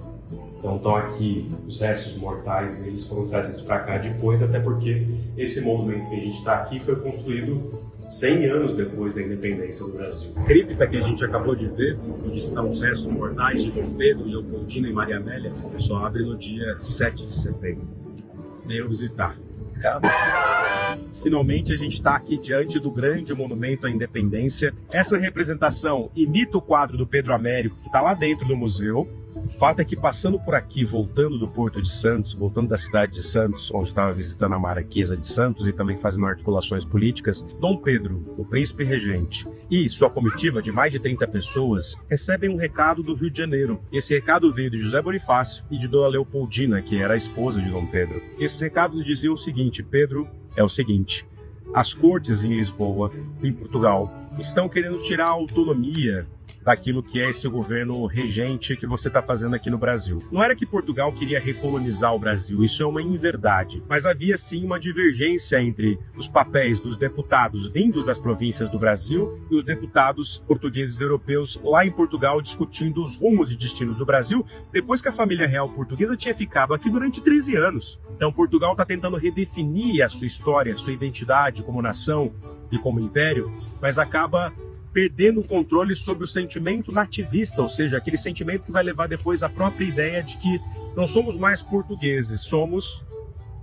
Então estão aqui, os restos mortais deles foram trazidos para cá depois, até porque esse monumento que a gente está aqui foi construído 100 anos depois da independência do Brasil. A cripta que a gente acabou de ver, onde estão os restos mortais de Dom Pedro, Leopoldina e Maria Amélia, só abre no dia 7 de setembro. Venham visitar. Finalmente a gente está aqui diante do grande monumento à independência. Essa representação imita o quadro do Pedro Américo, que está lá dentro do museu. O fato é que passando por aqui, voltando do Porto de Santos, voltando da cidade de Santos, onde estava visitando a Marquesa de Santos e também fazendo articulações políticas, Dom Pedro, o príncipe regente, e sua comitiva de mais de 30 pessoas recebem um recado do Rio de Janeiro. Esse recado veio de José Bonifácio e de Dona Leopoldina, que era a esposa de Dom Pedro. Esses recados diziam o seguinte: Pedro, é o seguinte, as cortes em Lisboa, em Portugal, estão querendo tirar a autonomia daquilo que é esse governo regente que você está fazendo aqui no Brasil. Não era que Portugal queria recolonizar o Brasil, isso é uma inverdade, mas havia sim uma divergência entre os papéis dos deputados vindos das províncias do Brasil e os deputados portugueses europeus lá em Portugal discutindo os rumos e destinos do Brasil, depois que a família real portuguesa tinha ficado aqui durante 13 anos. Então Portugal está tentando redefinir a sua história, a sua identidade como nação e como império, mas acaba perdendo o controle sobre o sentimento nativista, ou seja, aquele sentimento que vai levar depois à própria ideia de que não somos mais portugueses, somos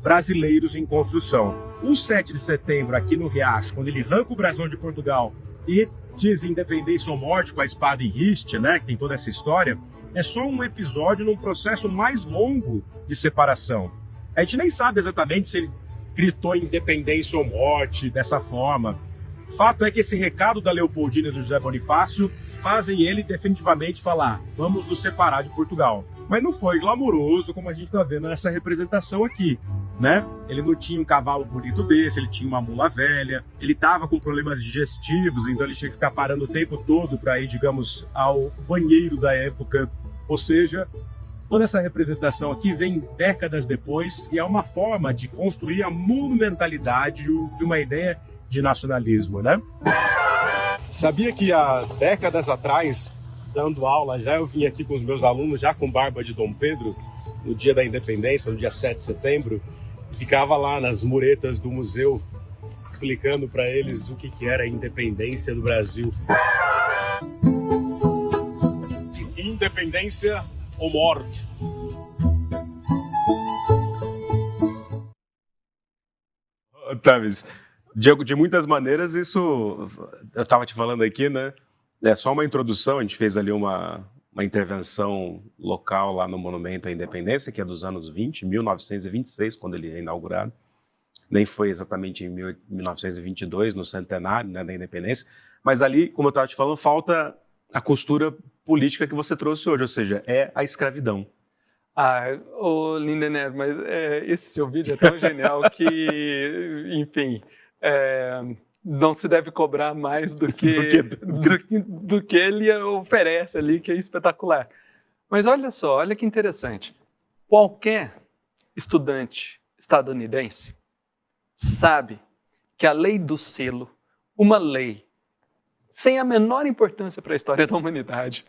brasileiros em construção. O 7 de setembro, aqui no Riacho, quando ele arranca o brasão de Portugal e diz independência ou morte com a espada em riste, né, que tem toda essa história, é só um episódio num processo mais longo de separação. A gente nem sabe exatamente se ele gritou independência ou morte dessa forma. O fato é que esse recado da Leopoldina e do José Bonifácio fazem ele definitivamente falar: vamos nos separar de Portugal. Mas não foi glamouroso como a gente está vendo nessa representação aqui, né? Ele não tinha um cavalo bonito desse, ele tinha uma mula velha, ele estava com problemas digestivos, então ele tinha que ficar parando o tempo todo para ir, digamos, ao banheiro da época. Ou seja, toda essa representação aqui vem décadas depois e é uma forma de construir a monumentalidade de uma ideia de nacionalismo, né? Sabia que há décadas atrás, dando aula, já eu vim aqui com os meus alunos, já com barba de Dom Pedro, no dia da independência, no dia 7 de setembro, ficava lá nas muretas do museu, explicando para eles o que era a independência do Brasil. Independência ou morte? Tavis, de muitas maneiras, isso, eu estava te falando aqui, né? É só uma introdução, a gente fez ali uma intervenção local lá no Monumento à Independência, que é dos anos 20, 1926, quando ele é inaugurado. Nem foi exatamente em 1922, no centenário, né, da Independência. Mas ali, como eu estava te falando, falta a costura política que você trouxe hoje, ou seja, é a escravidão. Ô Lindener, mas esse seu vídeo é tão genial que, enfim, não se deve cobrar mais do que ele oferece ali, que é espetacular. Mas olha só, olha que interessante. Qualquer estudante estadunidense sabe que a lei do selo, uma lei sem a menor importância para a história da humanidade,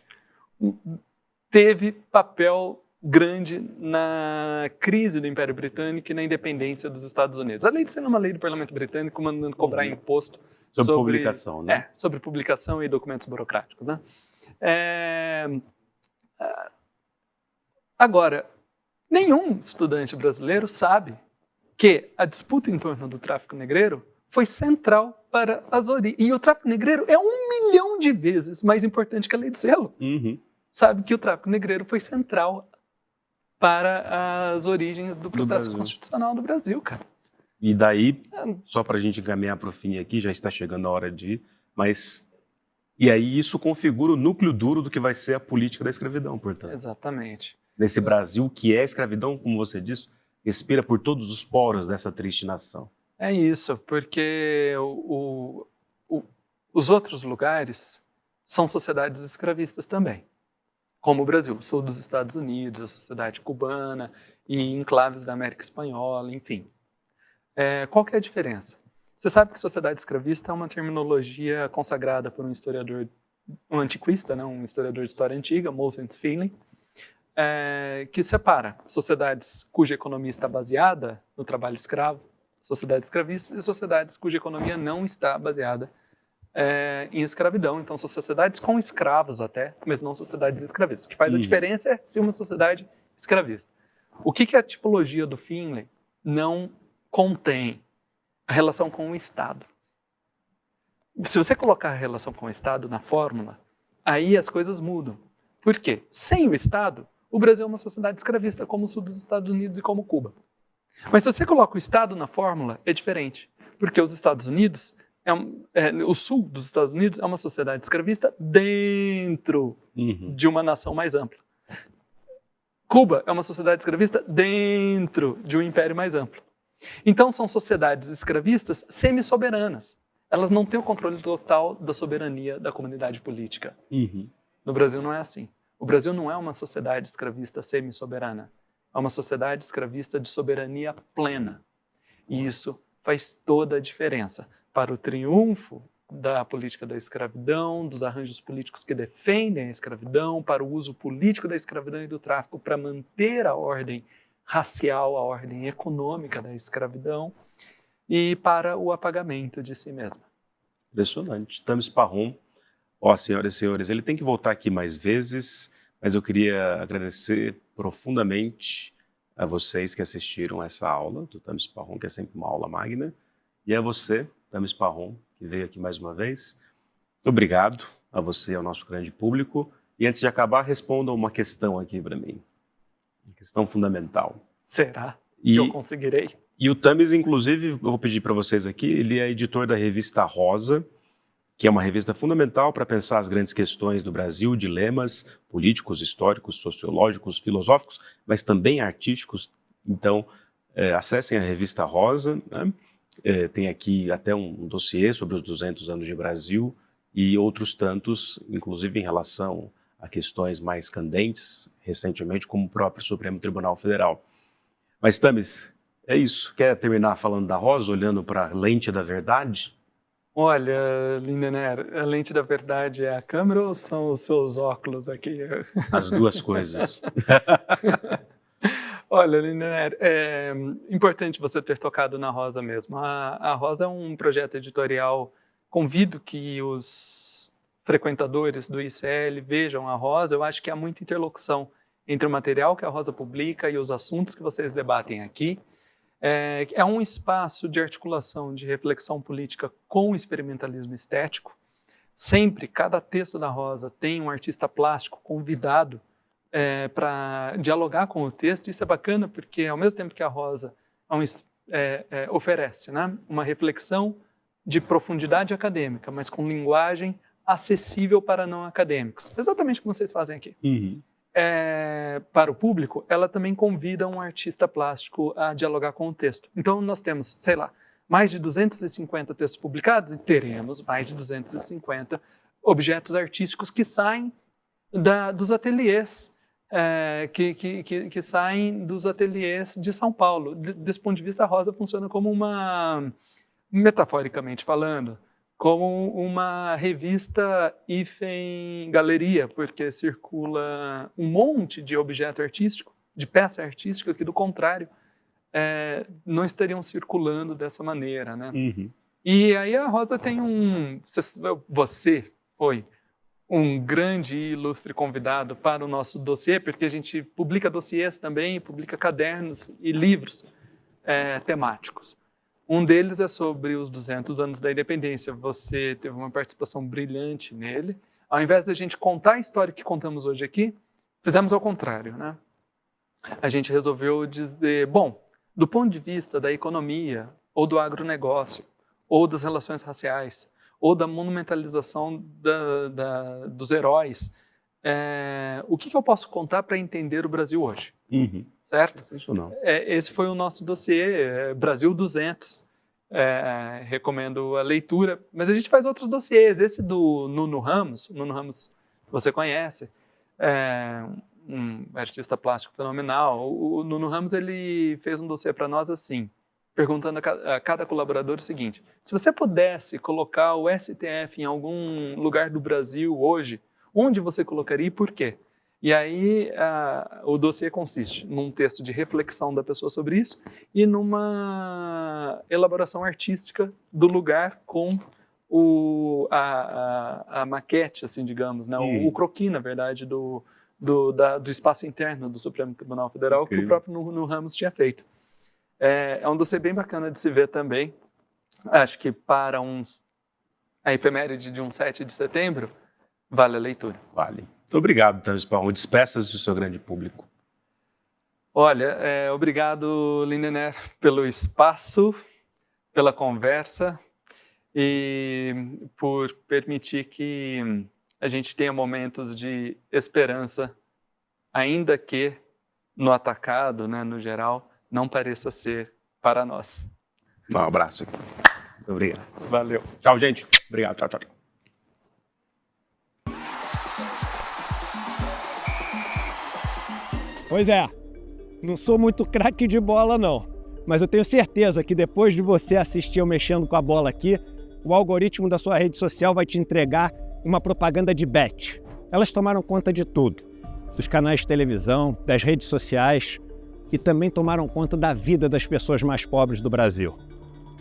teve papel grande na crise do Império Britânico e na independência dos Estados Unidos. A lei do selo é uma lei do Parlamento Britânico mandando cobrar imposto Sobre publicação, né? sobre publicação e documentos burocráticos, né? Agora, nenhum estudante brasileiro sabe que a disputa em torno do tráfico negreiro foi central para as origens. E o tráfico negreiro é 1 milhão de vezes mais importante que a lei do selo. Uhum. Sabe que o tráfico negreiro foi central para as origens do processo constitucional do Brasil, cara. E daí, só para a gente encaminhar para o fim aqui, já está chegando a hora de ir, mas... E aí isso configura o núcleo duro do que vai ser a política da escravidão, portanto. Exatamente. Nesse Brasil que é escravidão, como você disse, respira por todos os poros dessa triste nação. É isso, porque os outros lugares são sociedades escravistas também, como o Brasil, o sul dos Estados Unidos, a sociedade cubana e enclaves da América Espanhola, enfim. Qual que é a diferença? Você sabe que sociedade escravista é uma terminologia consagrada por um historiador, um antiquista, né, um historiador de história antiga, Moses Finley, que separa sociedades cuja economia está baseada no trabalho escravo, sociedades escravistas, e sociedades cuja economia não está baseada em escravidão. Então, são sociedades com escravos até, mas não sociedades escravistas. O que faz a diferença é se uma sociedade escravista. O que a tipologia do Finley não contém? A relação com o Estado. Se você colocar a relação com o Estado na fórmula, aí as coisas mudam. Por quê? Sem o Estado, o Brasil é uma sociedade escravista, como o sul dos Estados Unidos e como Cuba. Mas se você coloca o Estado na fórmula, é diferente. Porque os Estados Unidos, o sul dos Estados Unidos é uma sociedade escravista dentro de uma nação mais ampla. Cuba é uma sociedade escravista dentro de um império mais amplo. Então, são sociedades escravistas semi-soberanas. Elas não têm o controle total da soberania da comunidade política. No Brasil não é assim. O Brasil não é uma sociedade escravista semi-soberana. É uma sociedade escravista de soberania plena. E isso faz toda a diferença para o triunfo da política da escravidão, dos arranjos políticos que defendem a escravidão, para o uso político da escravidão e do tráfico para manter a ordem racial, a ordem econômica da escravidão e para o apagamento de si mesma. Impressionante. Tamis Parron, senhoras e senhores, ele tem que voltar aqui mais vezes, mas eu queria agradecer profundamente a vocês que assistiram essa aula do Tamis Parron, que é sempre uma aula magna, e a você, Tamis Parron, que veio aqui mais uma vez. Obrigado a você e ao nosso grande público. E antes de acabar, respondam uma questão aqui para mim. Uma questão fundamental. Será que eu conseguirei? E o Tamis, inclusive, eu vou pedir para vocês aqui, ele é editor da revista Rosa, que é uma revista fundamental para pensar as grandes questões do Brasil, dilemas políticos, históricos, sociológicos, filosóficos, mas também artísticos. Então, acessem a revista Rosa, né? Tem aqui até um dossiê sobre os 200 anos de Brasil e outros tantos, inclusive em relação a questões mais candentes, recentemente, como o próprio Supremo Tribunal Federal. Mas, Tamis, é isso. Quer terminar falando da Rosa, olhando para a lente da verdade? Olha, Lindener, a lente da verdade é a câmera ou são os seus óculos aqui? As duas coisas. Olha, Lindener, é importante você ter tocado na Rosa mesmo. A Rosa é um projeto editorial. Convido que os frequentadores do ICL vejam a Rosa. Eu acho que há muita interlocução entre o material que a Rosa publica e os assuntos que vocês debatem aqui. É um espaço de articulação, de reflexão política com experimentalismo estético. Sempre, cada texto da Rosa tem um artista plástico convidado para dialogar com o texto. Isso é bacana porque, ao mesmo tempo que a Rosa oferece, né, uma reflexão de profundidade acadêmica, mas com linguagem acessível para não acadêmicos, exatamente como vocês fazem aqui. Para o público, ela também convida um artista plástico a dialogar com o texto. Então, nós temos, sei lá, mais de 250 textos publicados e teremos mais de 250 objetos artísticos que saem dos ateliês, que saem dos ateliês de São Paulo. Desse ponto de vista, a Rosa funciona como metaforicamente falando, como uma revista hífen galeria, porque circula um monte de objeto artístico, de peça artística, que do contrário, não estariam circulando dessa maneira, né? Uhum. E aí a Rosa tem você foi um grande e ilustre convidado para o nosso dossiê, porque a gente publica dossiês também, publica cadernos e livros temáticos. Um deles é sobre os 200 anos da independência. Você teve uma participação brilhante nele. Ao invés de a gente contar a história que contamos hoje aqui, fizemos ao contrário, né? A gente resolveu dizer, bom, do ponto de vista da economia, ou do agronegócio, ou das relações raciais, ou da monumentalização dos heróis, o que eu posso contar para entender o Brasil hoje? Uhum. Certo? Sensacional. Esse foi o nosso dossiê, Brasil 200. Recomendo a leitura. Mas a gente faz outros dossiês. Esse do Nuno Ramos você conhece, um artista plástico fenomenal. O Nuno Ramos ele fez um dossiê para nós assim, perguntando a cada colaborador o seguinte: se você pudesse colocar o STF em algum lugar do Brasil hoje, onde você colocaria e por quê? E aí o dossiê consiste num texto de reflexão da pessoa sobre isso e numa elaboração artística do lugar com a maquete, assim, digamos, né? O croquis, na verdade, do espaço interno do Supremo Tribunal Federal, incrível, que o próprio Nuno Ramos tinha feito. É um dossiê bem bacana de se ver também. Acho que para a efeméride de um 7 de setembro, vale a leitura. Vale. Muito obrigado, Thales Paulo. Despeças do seu grande público. Olha, obrigado, Lindener, pelo espaço, pela conversa e por permitir que a gente tenha momentos de esperança, ainda que no atacado, né, no geral, não pareça ser para nós. Um abraço. Muito obrigado. Valeu. Tchau, gente. Obrigado. Tchau, tchau. Pois é, não sou muito craque de bola não, mas eu tenho certeza que depois de você assistir eu mexendo com a bola aqui, o algoritmo da sua rede social vai te entregar uma propaganda de bet. Elas tomaram conta de tudo, dos canais de televisão, das redes sociais e também tomaram conta da vida das pessoas mais pobres do Brasil.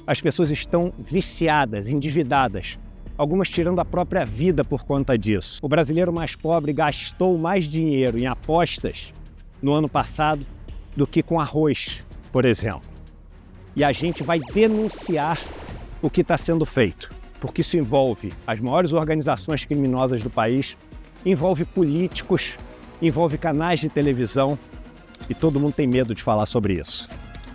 As pessoas estão viciadas, endividadas, algumas tirando a própria vida por conta disso. O brasileiro mais pobre gastou mais dinheiro em apostas no ano passado do que com arroz, por exemplo. E a gente vai denunciar o que está sendo feito, porque isso envolve as maiores organizações criminosas do país, envolve políticos, envolve canais de televisão e todo mundo tem medo de falar sobre isso.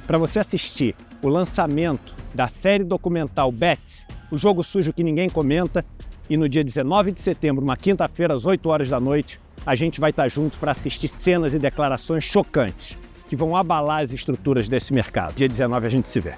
Para você assistir o lançamento da série documental Bets, o jogo sujo que ninguém comenta, e no dia 19 de setembro, uma quinta-feira, às 8 horas da noite, a gente vai estar junto para assistir cenas e declarações chocantes que vão abalar as estruturas desse mercado. Dia 19 a gente se vê.